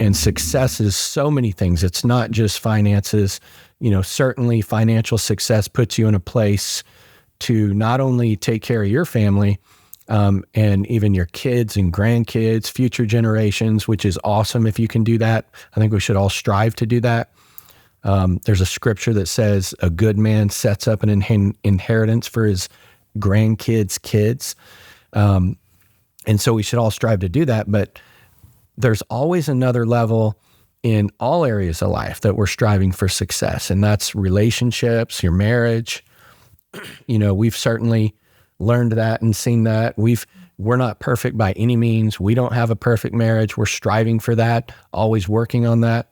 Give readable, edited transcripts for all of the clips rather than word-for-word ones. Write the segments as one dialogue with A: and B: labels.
A: And success is so many things. It's not just finances. Certainly financial success puts you in a place to not only take care of your family, and even your kids and grandkids, future generations, which is awesome if you can do that. I think we should all strive to do that. There's a scripture that says a good man sets up an inheritance for his grandkids' kids. And so we should all strive to do that. But there's always another level in all areas of life that we're striving for success. And that's relationships, your marriage. We've certainly learned that and seen that. We're not perfect by any means. We don't have a perfect marriage. We're striving for that, always working on that.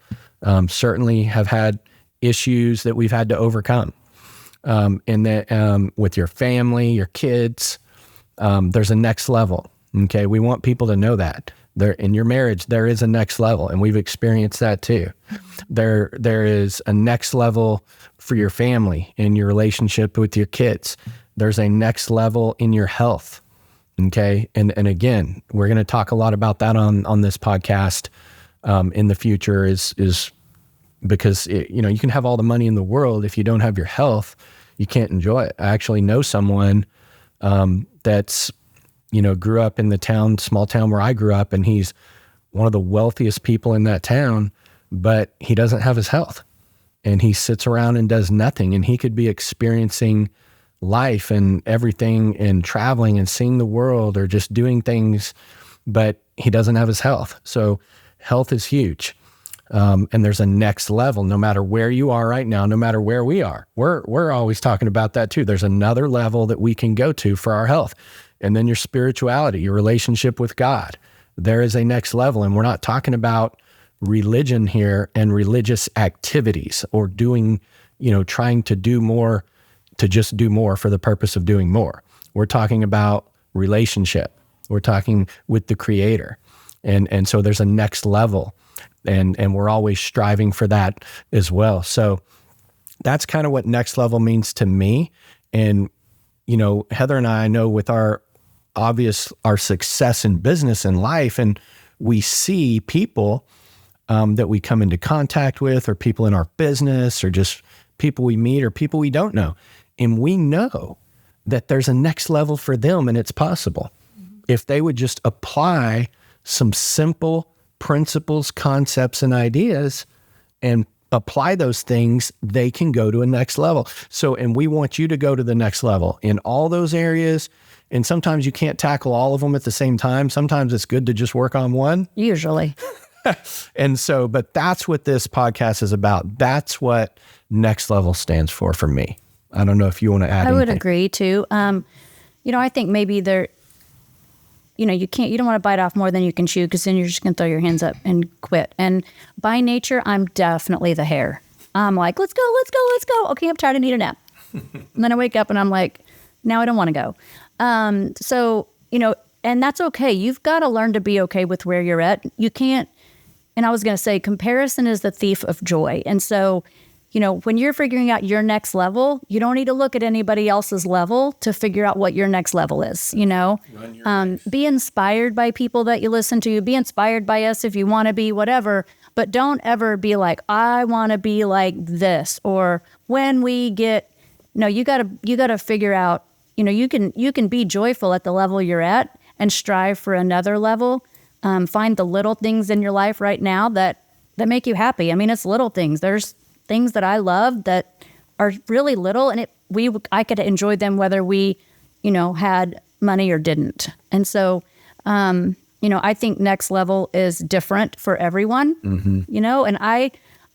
A: Certainly have had issues that we've had to overcome. And that with your family, your kids, there's a next level. Okay, we want people to know that. In your marriage, there is a next level, and we've experienced that too. There is a next level for your family in your relationship with your kids. There's a next level in your health. Okay, and again, we're going to talk a lot about that on this podcast in the future. Is because you can have all the money in the world, if you don't have your health, you can't enjoy it. I actually know someone that's grew up in the small town where I grew up, and he's one of the wealthiest people in that town, but he doesn't have his health, and he sits around and does nothing. And he could be experiencing life and everything and traveling and seeing the world or just doing things, but he doesn't have his health. So health is huge. And there's a next level, no matter where you are right now, no matter where we are. We're always talking about that too. There's another level that we can go to for our health. And then your spirituality, your relationship with God. There is a next level. And we're not talking about religion here and religious activities or doing, trying to do more, to just do more for the purpose of doing more. We're talking about relationship. We're talking with the Creator. And so there's a next level. And we're always striving for that as well. So that's kind of what next level means to me. And, Heather and I know with our success in business and life, and we see people that we come into contact with, or people in our business, or just people we meet, or people we don't know. And we know that there's a next level for them, and it's possible. If they would just apply some simple principles, concepts, and ideas and apply those things, they can go to a next level. So, and we want you to go to the next level in all those areas. And sometimes you can't tackle all of them at the same time. Sometimes it's good to just work on one.
B: Usually.
A: And so, but that's what this podcast is about. That's what next level stands for me. I don't know if you want to add anything.
B: I would agree too. I think maybe you don't want to bite off more than you can chew, because then you're just going to throw your hands up and quit. And by nature, I'm definitely the hare. I'm like, let's go. Okay, I'm tired. I need a nap. And then I wake up and I'm like, now I don't want to go. And that's okay. You've got to learn to be okay with where you're at. You can't, and I was going to say, comparison is the thief of joy. And so, when you're figuring out your next level, you don't need to look at anybody else's level to figure out what your next level is, Be inspired by people that you listen to. Be inspired by us if you want to be whatever, but don't ever be like, I want to be like this. Or when we get, you gotta figure out, you can be joyful at the level you're at and strive for another level. Find the little things in your life right now that make you happy. I mean, it's little things. There's things that I love that are really little, and I could enjoy them whether we, had money or didn't. And so, I think next level is different for everyone, and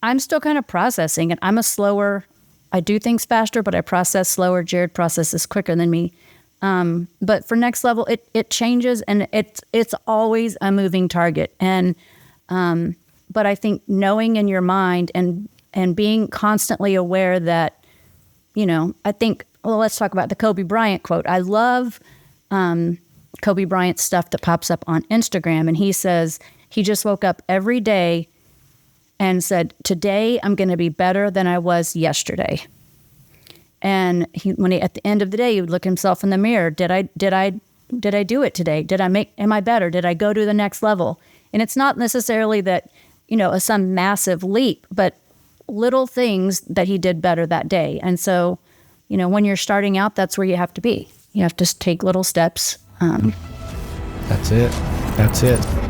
B: I'm still kind of processing, and I do things faster, but I process slower. Jared processes quicker than me. But for next level, it changes, and it's always a moving target. And, but I think knowing in your mind and being constantly aware that, I think, let's talk about the Kobe Bryant quote. I love Kobe Bryant's stuff that pops up on Instagram. And he says he just woke up every day and said, today I'm going to be better than I was yesterday. And at the end of the day, he would look himself in the mirror. Did I do it today? Am I better? Did I go to the next level? And it's not necessarily that, some massive leap, but little things that he did better that day. And so, when you're starting out, that's where you have to be. You have to take little steps.
A: That's it.